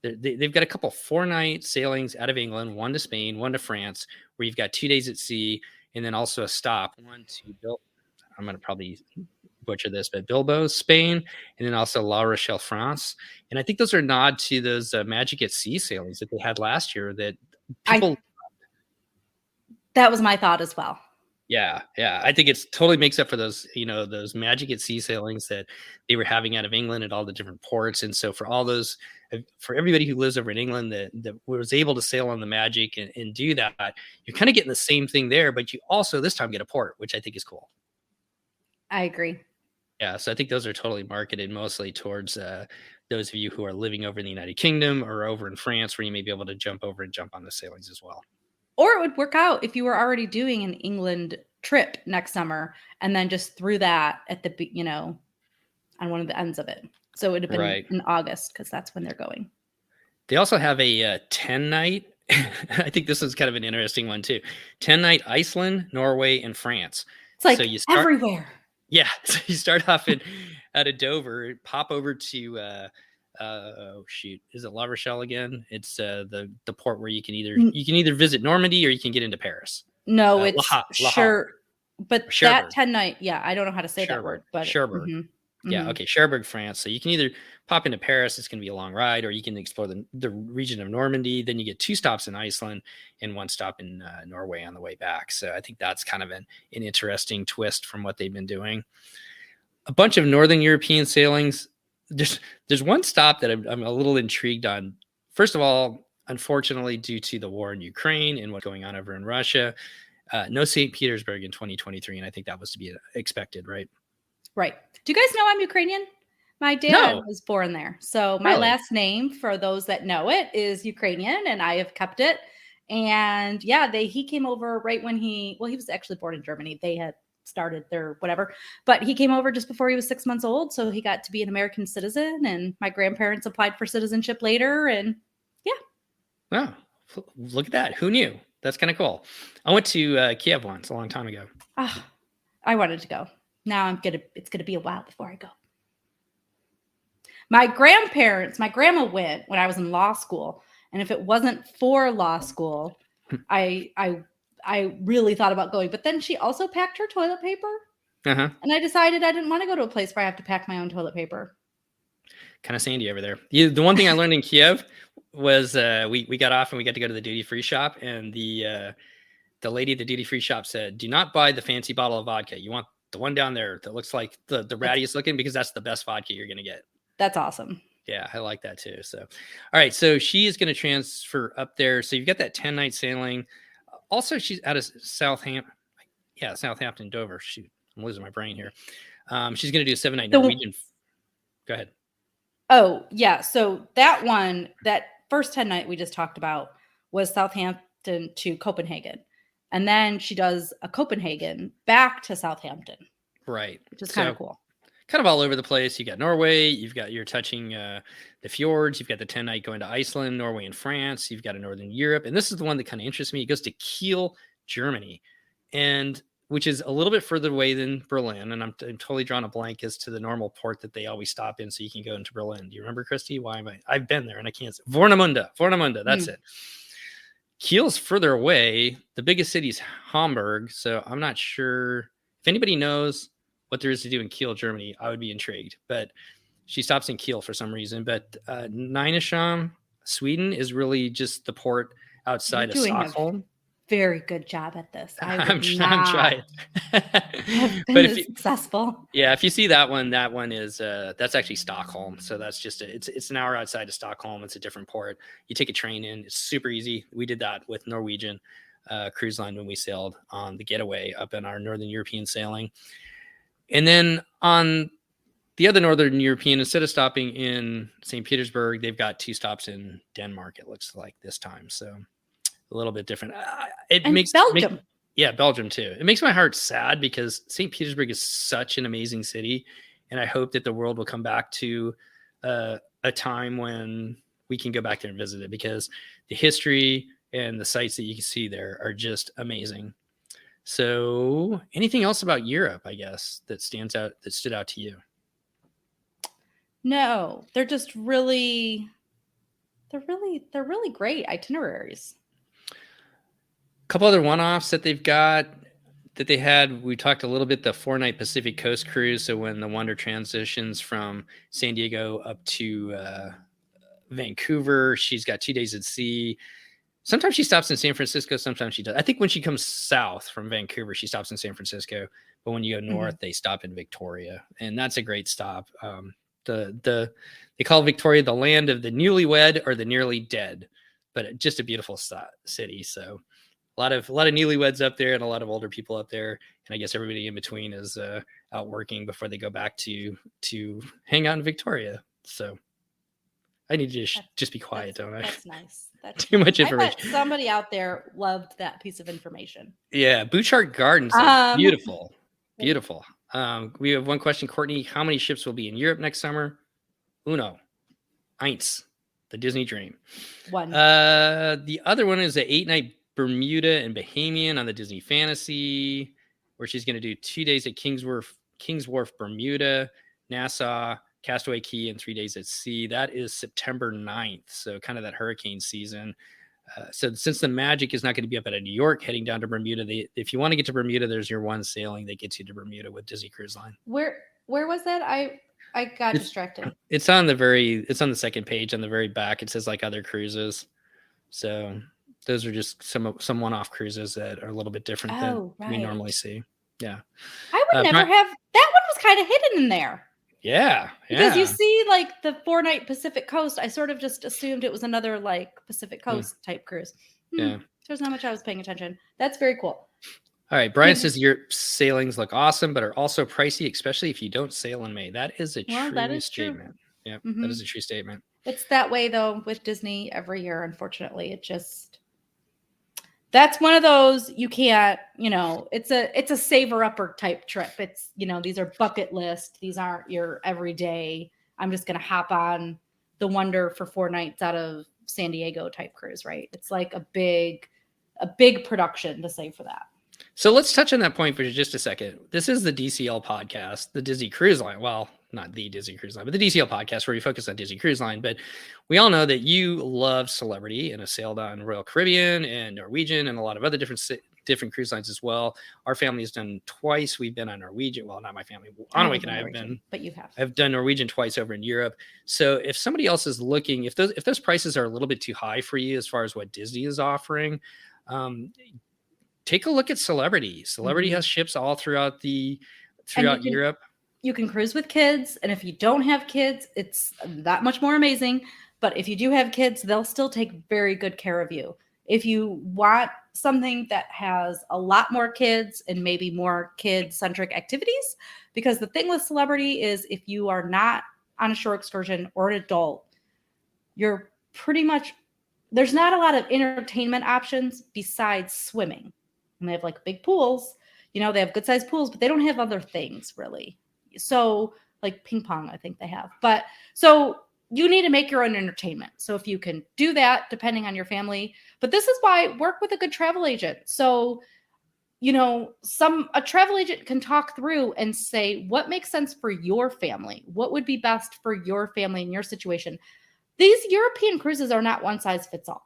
[SPEAKER 1] they've got a couple 4-night sailings out of England, one to Spain, one to France, where you've got 2 days at sea, and then also a stop, one to I'm going to probably butcher this, but Bilbao, Spain, and then also La Rochelle, France. And I think those are a nod to those Magic at Sea sailings that they had last year that people.
[SPEAKER 2] That was my thought as well.
[SPEAKER 1] Yeah. I think it's totally makes up for those, those Magic at Sea sailings that they were having out of England at all the different ports. And so for everybody who lives over in England that was able to sail on the Magic and do that, you're kind of getting the same thing there, but you also this time get a port, which I think is cool.
[SPEAKER 2] I agree.
[SPEAKER 1] Yeah. So I think those are totally marketed mostly towards those of you who are living over in the United Kingdom or over in France, where you may be able to jump on the sailings as well.
[SPEAKER 2] Or it would work out if you were already doing an England trip next summer and then just threw that at the, on one of the ends of it. So it would have been in August, because that's when they're going.
[SPEAKER 1] They also have a 10-night. I think this is kind of an interesting one too. 10-night Iceland, Norway, and France.
[SPEAKER 2] It's like everywhere.
[SPEAKER 1] Yeah. So you start off out of Dover, pop over to is it La Rochelle again? It's the port where you can either visit Normandy or you can get into Paris.
[SPEAKER 2] No, it's sure, but Cherbourg. That 10-night, I don't know how to say that word, but
[SPEAKER 1] Cherbourg. Yeah, okay, Cherbourg, France. So you can either pop into Paris, it's going to be a long ride, or you can explore the region of Normandy. Then you get 2 stops in Iceland and 1 stop in Norway on the way back. So I think that's kind of an interesting twist from what they've been doing. A bunch of Northern European sailings. There's one stop that I'm a little intrigued on. First of all, unfortunately, due to the war in Ukraine and what's going on over in Russia, no St. Petersburg in 2023, and I think that was to be expected, right?
[SPEAKER 2] Right. Do you guys know I'm Ukrainian? My dad was born there. So my last name, for those that know it, is Ukrainian, and I have kept it. And he came over right when he was actually born in Germany. They had started their whatever, but he came over just before he was 6 months old. So he got to be an American citizen, and my grandparents applied for citizenship later. And
[SPEAKER 1] wow, look at that. Who knew? That's kind of cool. I went to Kiev once a long time ago.
[SPEAKER 2] I wanted to go. Now it's going to be a while before I go. My grandma went when I was in law school. And if it wasn't for law school, I really thought about going, but then she also packed her toilet paper. And I decided I didn't want to go to a place where I have to pack my own toilet paper.
[SPEAKER 1] Kind of sandy over there. The one thing I learned in Kiev was we got off and we got to go to the duty-free shop, and the lady at the duty-free shop said, "Do not buy the fancy bottle of vodka. You want the one down there that looks like the rattiest looking, because that's the best vodka you're going to get."
[SPEAKER 2] That's awesome.
[SPEAKER 1] Yeah, I like that too. So, all right. So she is going to transfer up there. So you've got that 10-night sailing. Also, she's out of Southampton. Yeah, Southampton, Dover. Shoot, I'm losing my brain here. She's going to do a 7-night Norwegian. Go ahead.
[SPEAKER 2] Oh, yeah. So that first 10-night we just talked about was Southampton to Copenhagen. And then she does a Copenhagen back to Southampton.
[SPEAKER 1] Right.
[SPEAKER 2] Which is kind of cool.
[SPEAKER 1] Kind of all over the place. You got Norway, you're touching the fjords, you've got the 10-night going to Iceland, Norway, and France, you've got a Northern Europe. And this is the one that kind of interests me. It goes to Kiel, Germany. And which is a little bit further away than Berlin. And I'm totally drawing a blank as to the normal port that they always stop in so you can go into Berlin. Do you remember, Christy? Why am I've been there and I can't say. Warnemünde. That's it. Kiel's further away. The biggest city is Hamburg. So I'm not sure if anybody knows what there is to do in Kiel, Germany. I would be intrigued. But she stops in Kiel for some reason. But Nynäshamn, Sweden is really just the port outside of Stockholm.
[SPEAKER 2] Very good job at this.
[SPEAKER 1] I'm trying.
[SPEAKER 2] But if successful.
[SPEAKER 1] Yeah, if you see that one is that's actually Stockholm. So that's just it's an hour outside of Stockholm. It's a different port. You take a train in. It's super easy. We did that with Norwegian cruise line when we sailed on the getaway up in our Northern European sailing. And then on the other Northern European, instead of stopping in St. Petersburg, they've got 2 stops in Denmark, it looks like this time. So a little bit different.
[SPEAKER 2] Belgium.
[SPEAKER 1] Belgium too. It makes my heart sad because St. Petersburg is such an amazing city. And I hope that the world will come back to a time when we can go back there and visit it, because the history and the sites that you can see there are just amazing. So anything else about Europe, I guess, that stood out to you?
[SPEAKER 2] No, they're just really great itineraries.
[SPEAKER 1] Couple other one-offs that they've got that they had. We talked a little bit, the 4-night Pacific Coast cruise. So when the Wonder transitions from San Diego up to Vancouver, she's got 2 days at sea. Sometimes she stops in San Francisco. Sometimes she does. I think when she comes south from Vancouver, she stops in San Francisco. But when you go north, they stop in Victoria, and that's a great stop. They call Victoria the land of the newlywed or the nearly dead, but just a beautiful city. So a lot of newlyweds up there and a lot of older people up there. And I guess everybody in between is out working before they go back to hang out in Victoria. So I need to just be quiet, don't I?
[SPEAKER 2] That's nice. That's
[SPEAKER 1] too much information.
[SPEAKER 2] I bet somebody out there loved that piece of information.
[SPEAKER 1] Yeah. Bouchard Gardens. Beautiful. Beautiful. We have one question, Courtney. How many ships will be in Europe next summer? Eins. The Disney Dream.
[SPEAKER 2] One.
[SPEAKER 1] The other one is an 8-night Bermuda and Bahamian on the Disney Fantasy, where she's going to do 2 days at Kings Wharf, Bermuda, Nassau, Castaway Cay, and 3 days at sea. That is September 9th. So kind of that hurricane season. So since the Magic is not going to be up at New York, heading down to Bermuda, if you want to get to Bermuda, there's your one sailing that gets you to Bermuda with Disney Cruise Line.
[SPEAKER 2] Where was that? I got distracted.
[SPEAKER 1] It's on the second page on the very back. It says like other cruises. So those are just some one-off cruises that are a little bit different than we normally see. Yeah.
[SPEAKER 2] I would never have. That one was kind of hidden in there.
[SPEAKER 1] Yeah.
[SPEAKER 2] Because you see like the 4-night Pacific Coast, I sort of just assumed it was another like Pacific Coast type cruise.
[SPEAKER 1] Yeah.
[SPEAKER 2] There's not much I was paying attention. That's very cool.
[SPEAKER 1] All right. Brian says your sailings look awesome, but are also pricey, especially if you don't sail in May. That is a true statement. Yeah. That is a true statement.
[SPEAKER 2] It's that way though with Disney every year, unfortunately. That's one of those you can't, it's a saver upper type trip. It's, these are bucket list. These aren't your everyday, I'm just going to hop on the Wonder for 4 nights out of San Diego type cruise, right? It's like a big production to save for that.
[SPEAKER 1] So let's touch on that point for just a second. This is the DCL podcast, the Disney Cruise Line. Well, not the Disney Cruise Line, but the DCL podcast where we focus on Disney Cruise Line. But we all know that you love celebrity and have sailed on Royal Caribbean and Norwegian and a lot of other different cruise lines as well. Our family has done twice. We've been on Norwegian. Well, not my family. Anawake and I have been.
[SPEAKER 2] But you have.
[SPEAKER 1] I've done Norwegian twice over in Europe. So if somebody else is looking, if those prices are a little bit too high for you as far as what Disney is offering, take a look at Celebrity. Celebrity has ships all throughout Europe.
[SPEAKER 2] You can cruise with kids, and if you don't have kids, it's that much more amazing. But if you do have kids, they'll still take very good care of you. If you want something that has a lot more kids and maybe more kid-centric activities, because the thing with Celebrity is if you are not on a shore excursion or an adult, you're pretty much, there's not a lot of entertainment options besides swimming. And they have like big pools, they have good sized pools, but they don't have other things really. So like ping pong, I think they have. But so you need to make your own entertainment. So if you can do that, depending on your family, but this is why work with a good travel agent. So a travel agent can talk through and say, what makes sense for your family? What would be best for your family in your situation? These European cruises are not one size fits all.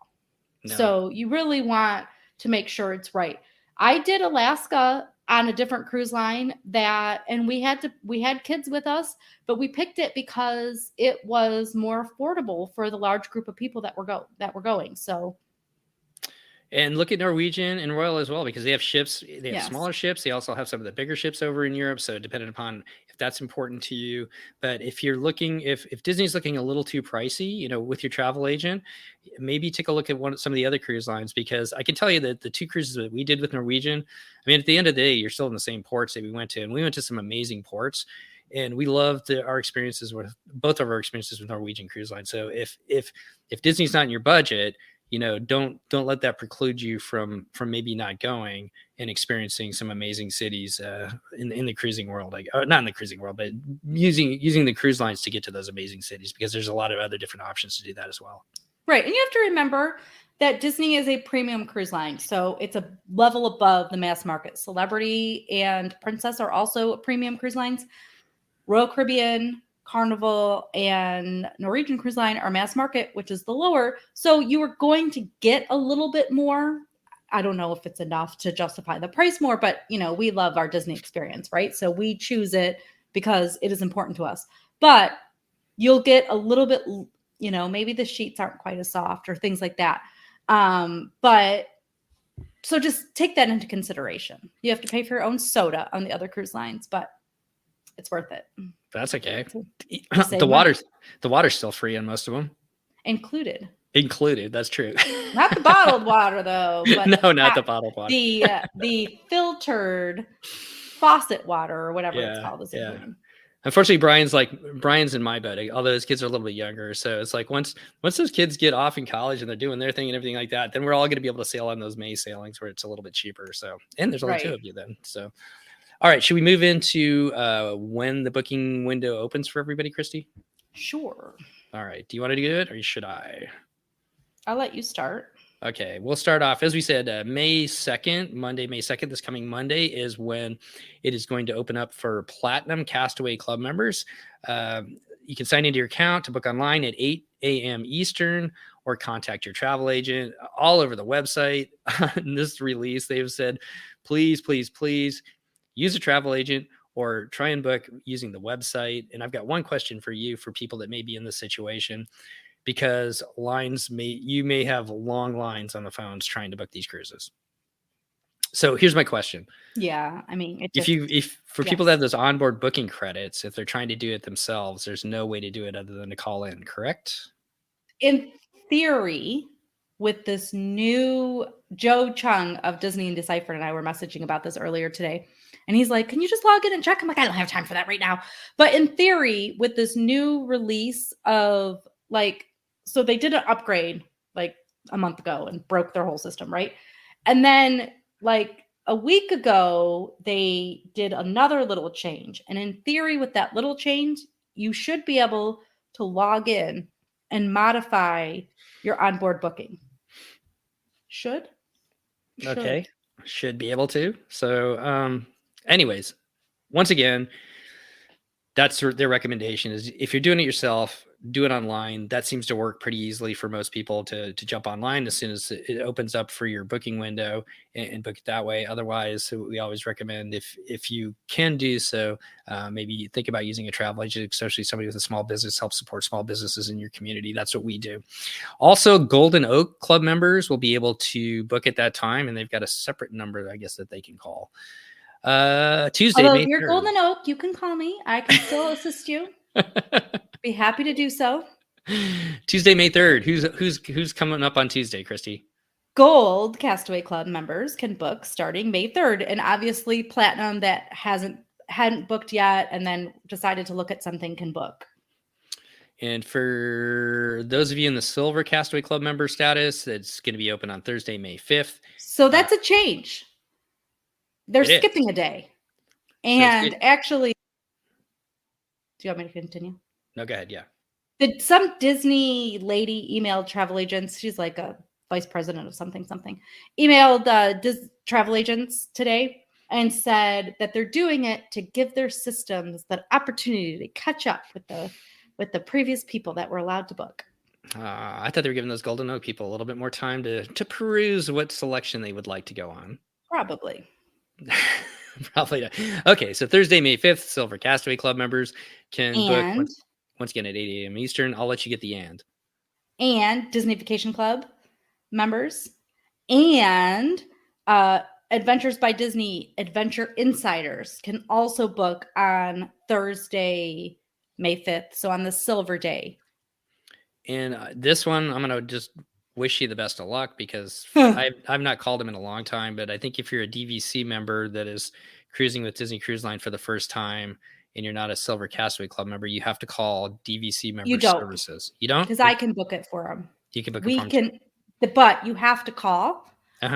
[SPEAKER 2] No. So you really want to make sure it's right. I did Alaska on a different cruise line and we had kids with us, but we picked it because it was more affordable for the large group of people that were going. So.
[SPEAKER 1] And look at Norwegian and Royal as well, because they have ships. They have smaller ships. They also have some of the bigger ships over in Europe. So depending upon if that's important to you. But if you're looking, if Disney's looking a little too pricey, with your travel agent, maybe take a look at some of the other cruise lines, because I can tell you that the 2 cruises that we did with Norwegian, I mean, at the end of the day, you're still in the same ports that we went to, and we went to some amazing ports. And we loved our experiences with both of our experiences with Norwegian Cruise Line. So if Disney's not in your budget, don't let that preclude you from maybe not going and experiencing some amazing cities in the cruising world. Like, not in the cruising world, but using the cruise lines to get to those amazing cities, because there's a lot of other different options to do that as well.
[SPEAKER 2] Right. And you have to remember that Disney is a premium cruise line. So it's a level above the mass market. Celebrity and Princess are also premium cruise lines. Royal Caribbean, Carnival, and Norwegian Cruise Line are mass market, which is the lower. So you are going to get a little bit more. I don't know if it's enough to justify the price more, but we love our Disney experience, right? So we choose it because it is important to us. But you'll get a little bit, maybe the sheets aren't quite as soft or things like that. But so just take that into consideration. You have to pay for your own soda on the other cruise lines, but it's worth it.
[SPEAKER 1] That's okay. The water's still free on most of them. Included. That's true.
[SPEAKER 2] Not the bottled water though. But
[SPEAKER 1] no, not the bottled water.
[SPEAKER 2] The filtered faucet water or whatever it's called.
[SPEAKER 1] Unfortunately, Brian's in my boat, although his kids are a little bit younger. So it's like once those kids get off in college and they're doing their thing and everything like that, then we're all going to be able to sail on those May sailings where it's a little bit cheaper. So, and there's only 2 of you then. So, all right, should we move into when the booking window opens for everybody, Christy?
[SPEAKER 2] Sure.
[SPEAKER 1] All right. Do you want to do it, or should I?
[SPEAKER 2] I'll let you start.
[SPEAKER 1] Okay, we'll start off, as we said, May 2nd, Monday, May 2nd, this coming Monday is when it is going to open up for Platinum Castaway Club members. You can sign into your account to book online at 8 a.m. Eastern, or contact your travel agent. All over the website in this release, they've said, please, please, please use a travel agent or try and book using the website. And I've got one question for you, for people that may be in this situation, because you may have long lines on the phones trying to book these cruises. So here's my question.
[SPEAKER 2] Yeah. I mean,
[SPEAKER 1] people that have those onboard booking credits, if they're trying to do it themselves, there's no way to do it other than to call in, correct?
[SPEAKER 2] In theory, with this new Joe Chung of Disney and Deciphered and I were messaging about this earlier today. And he's like, can you just log in and check? I'm like, I don't have time for that right now. But in theory, with this new release of so they did an upgrade like a month ago and broke their whole system, right? And then a week ago, they did another little change. And in theory, with that little change, you should be able to log in and modify your onboard booking. Should
[SPEAKER 1] be able to. So anyways, once again, that's their recommendation, is if you're doing it yourself, do it online. That seems to work pretty easily for most people to jump online as soon as it opens up for your booking window and book it that way. Otherwise, we always recommend, if you can do so, maybe think about using a travel agent, especially somebody with a small business, help support small businesses in your community. That's what we do. Also, Golden Oak Club members will be able to book at that time, and they've got a separate number, I guess, that they can call. Tuesday,
[SPEAKER 2] Although
[SPEAKER 1] May
[SPEAKER 2] if you're
[SPEAKER 1] 3rd.
[SPEAKER 2] Golden Oak, you can call me. I can still assist you. Be happy to do so.
[SPEAKER 1] Tuesday, May 3rd. Who's coming up on Tuesday, Christy?
[SPEAKER 2] Gold Castaway Club members can book starting May 3rd, and obviously Platinum that hadn't booked yet and then decided to look at something can book.
[SPEAKER 1] And for those of you in the Silver Castaway Club member status, it's going to be open on Thursday, May 5th.
[SPEAKER 2] So that's a change. They're skipping a day. And actually, do you want me to continue?
[SPEAKER 1] No, go ahead. Yeah.
[SPEAKER 2] Some Disney lady emailed travel agents. She's like a vice president of something, emailed travel agents today and said that they're doing it to give their systems that opportunity to catch up with the previous people that were allowed to book.
[SPEAKER 1] I thought they were giving those Golden Oak people a little bit more time to peruse what selection they would like to go on.
[SPEAKER 2] Probably.
[SPEAKER 1] Probably not. Okay, so Thursday, May 5th, Silver Castaway Club members can book once again at 8 a.m. Eastern. I'll let you get the and.
[SPEAKER 2] And Disney Vacation Club members and Adventures by Disney Adventure Insiders can also book on Thursday, May 5th. So on the Silver Day.
[SPEAKER 1] And this one, I'm going to just wish you the best of luck because I've not called them in a long time. But I think if you're a DVC member that is cruising with Disney Cruise Line for the first time and you're not a Silver Castaway Club member, you have to call DVC member services. You don't?
[SPEAKER 2] Because I can book it for them.
[SPEAKER 1] You can book it for them.
[SPEAKER 2] But you have to call.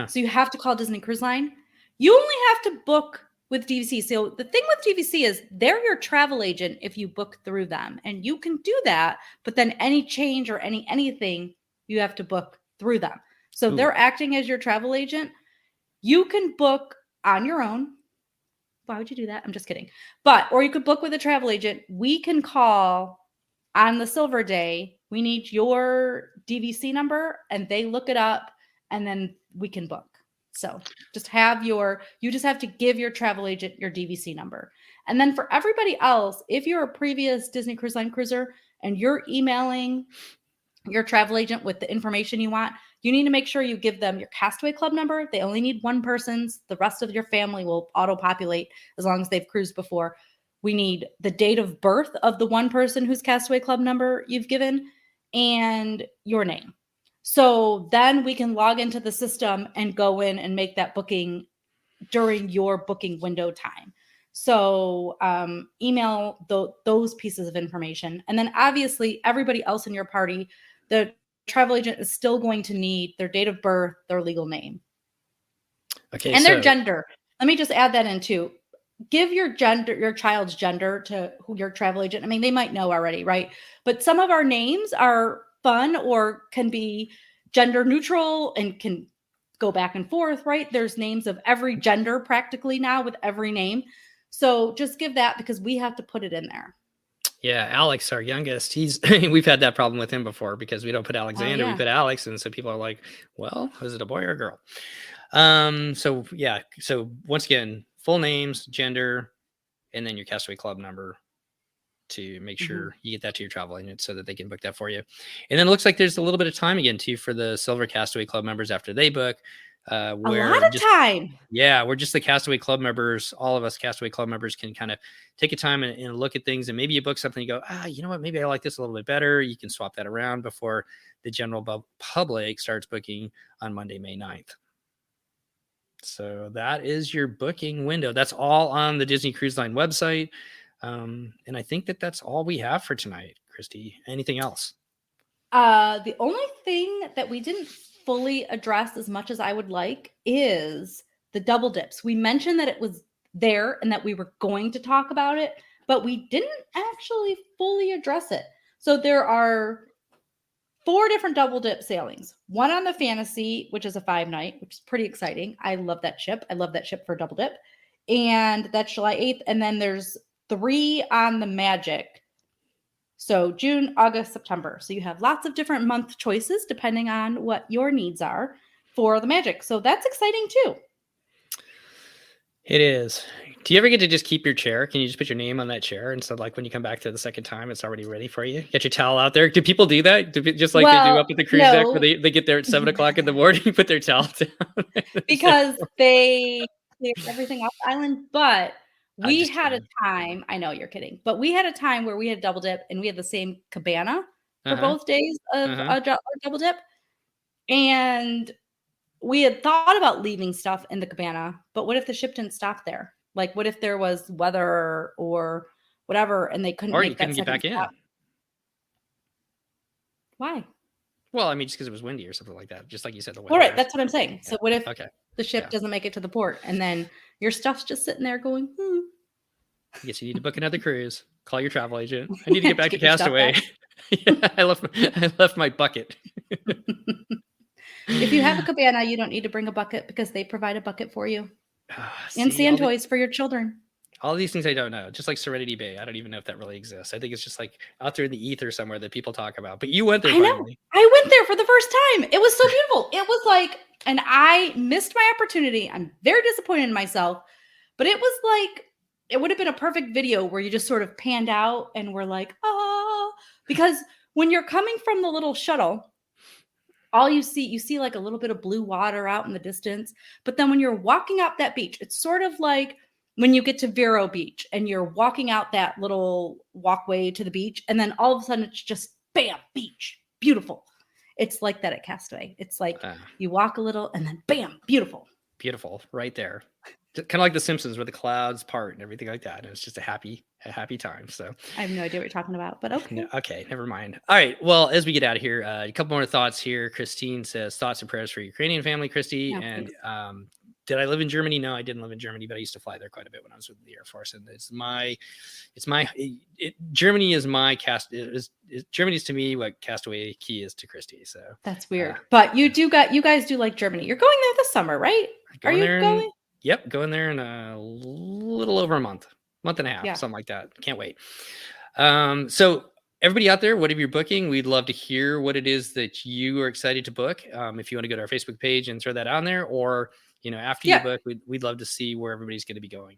[SPEAKER 2] So you have to call Disney Cruise Line. You only have to book with DVC. So the thing with DVC is they're your travel agent if you book through them. And you can do that. But then any change or anything, you have to book through them. So they're acting as your travel agent. You can book on your own. Why would you do that? I'm just kidding. Or you could book with a travel agent. We can call on the Silver Day. We need your DVC number and they look it up and then we can book. So you just have to give your travel agent your DVC number. And then for everybody else, if you're a previous Disney Cruise Line cruiser and you're emailing your travel agent with the information you want, you need to make sure you give them your Castaway Club number. They only need one person's. The rest of your family will auto-populate as long as they've cruised before. We need the date of birth of the one person whose Castaway Club number you've given and your name. So then we can log into the system and go in and make that booking during your booking window time. So email those pieces of information. And then obviously everybody else in your party, the travel agent is still going to need their date of birth, their legal name. Okay. And their gender. Let me just add that in too. Give your child's gender to your travel agent. I mean, they might know already, right? But some of our names are fun or can be gender neutral and can go back and forth, right? There's names of every gender practically now with every name. So just give that because we have to put it in there.
[SPEAKER 1] Yeah, Alex, our youngest, we've had that problem with him before because we don't put Alexander, we put Alex. And so people are like, well, is it a boy or a girl? So once again, full names, gender, and then your Castaway Club number to make sure you get that to your travel agent so that they can book that for you. And then it looks like there's a little bit of time again too for the Silver Castaway Club members after they book.
[SPEAKER 2] A lot of time.
[SPEAKER 1] Yeah, we're just the Castaway Club members. All of us Castaway Club members can kind of take a time and look at things. And maybe you book something, you go, you know what? Maybe I like this a little bit better. You can swap that around before the general public starts booking on Monday, May 9th. So that is your booking window. That's all on the Disney Cruise Line website. And I think that's all we have for tonight, Christy. Anything else?
[SPEAKER 2] The only thing that we didn't fully address as much as I would like is the double dips. We mentioned that it was there and that we were going to talk about it, but we didn't actually fully address it. So there are 4 different double dip sailings. One on the Fantasy, which is a 5-night, which is pretty exciting. I love that ship. I love that ship for double dip. And that's July 8th. And then there's 3 on the Magic. So June, August, September. So you have lots of different month choices depending on what your needs are for the Magic. So that's exciting too.
[SPEAKER 1] It is. Do you ever get to just keep your chair? Can you just put your name on that chair? And so like when you come back to the second time, it's already ready for you. Get your towel out there. Do people do that? Just like they do up at the cruise deck where they get there at 7 o'clock in the morning, put their towel down?
[SPEAKER 2] Because they clear everything off the island. But we had a time, I know you're kidding, but we had a time where we had double dip and we had the same cabana for both days of double dip. And we had thought about leaving stuff in the cabana, but what if the ship didn't stop there? Like, what if there was weather or whatever and they couldn't make that
[SPEAKER 1] get back
[SPEAKER 2] stop?
[SPEAKER 1] in?
[SPEAKER 2] Why?
[SPEAKER 1] Well, I mean, just because it was windy or something like that. Just like you said, the weather.
[SPEAKER 2] All right, that's what I'm saying. Yeah. So what if the ship doesn't make it to the port and then your stuff's just sitting there going,
[SPEAKER 1] I guess you need to book another cruise. Call your travel agent. I need to get back to Castaway. I left my bucket.
[SPEAKER 2] If you have a cabana, you don't need to bring a bucket because they provide a bucket for you. And sand toys for your children.
[SPEAKER 1] All these things I don't know. Just like Serenity Bay. I don't even know if that really exists. I think it's just like out there in the ether somewhere that people talk about. But you went there finally.
[SPEAKER 2] I went there for the first time. It was so beautiful. It was like, and I missed my opportunity. I'm very disappointed in myself. But it was like, it would have been a perfect video where you just sort of panned out and we're like, oh, because when you're coming from the little shuttle, all you see like a little bit of blue water out in the distance. But then when you're walking up that beach, it's sort of like when you get to Vero Beach and you're walking out that little walkway to the beach, and then all of a sudden it's just bam, beach, beautiful. It's like that at Castaway. It's like you walk a little and then bam, beautiful.
[SPEAKER 1] Beautiful, right there. Kind of like The Simpsons where the clouds part and everything like that. And it's just a happy time. So
[SPEAKER 2] I have no idea what you're talking about, but okay.
[SPEAKER 1] No, okay, never mind. All right. Well, as we get out of here, a couple more thoughts here. Christine says thoughts and prayers for Ukrainian family, Christy. No, and did I live in Germany? No, I didn't live in Germany, but I used to fly there quite a bit when I was with the Air Force. And Germany is my Germany's to me what Castaway Key is to Christy. So
[SPEAKER 2] that's weird. But you guys do like Germany. You're going there this summer, right? Are you going?
[SPEAKER 1] Yep, going there in a little over a month and a half, something like that. Can't wait. So everybody out there, whatever you're booking, we'd love to hear what it is that you are excited to book. If you want to go to our Facebook page and throw that on there, or after you book, we'd love to see where everybody's going to be going.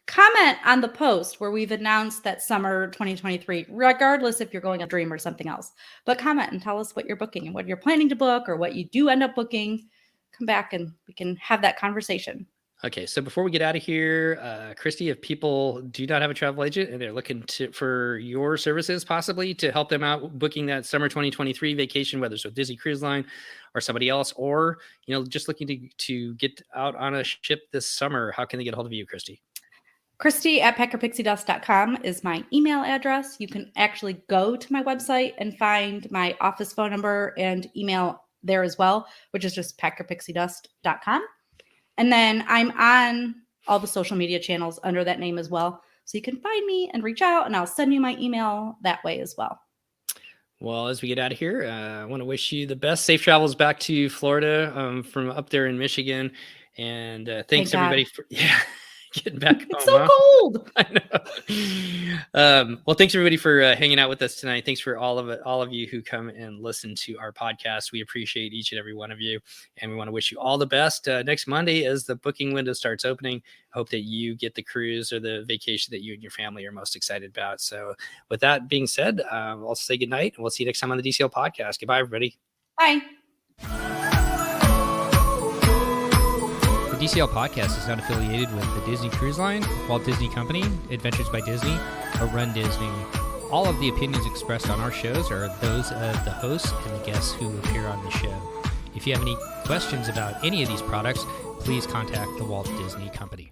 [SPEAKER 2] Comment on the post where we've announced that summer 2023, regardless if you're going on Dream or something else. But comment and tell us what you're booking and what you're planning to book or what you do end up booking. Come back and we can have that conversation.
[SPEAKER 1] Okay, so before we get out of here, Christy, if people do not have a travel agent and they're looking for your services possibly to help them out booking that summer 2023 vacation, whether it's with Disney Cruise Line or somebody else, or just looking to get out on a ship this summer, how can they get a hold of you, Christy?
[SPEAKER 2] Christy@packerpixiedust.com is my email address. You can actually go to my website and find my office phone number and email there as well, which is just packerpixiedust.com. And then I'm on all the social media channels under that name as well. So you can find me and reach out, and I'll send you my email that way as well.
[SPEAKER 1] Well, as we get out of here, I want to wish you the best. Safe travels back to Florida from up there in Michigan. And thanks everybody for getting back home.
[SPEAKER 2] It's so cold.
[SPEAKER 1] I know. Well, thanks everybody for hanging out with us tonight. Thanks for all of you who come and listen to our podcast. We appreciate each and every one of you, and we want to wish you all the best next Monday as the booking window starts opening. Hope that you get the cruise or the vacation that you and your family are most excited about. So with that being said, I'll say goodnight, and we'll see you next time on the DCL podcast. Goodbye, everybody.
[SPEAKER 2] Bye.
[SPEAKER 1] The DCL podcast is not affiliated with the Disney Cruise Line, Walt Disney Company, Adventures by Disney, or Run Disney. All of the opinions expressed on our shows are those of the hosts and the guests who appear on the show. If you have any questions about any of these products, please contact the Walt Disney Company.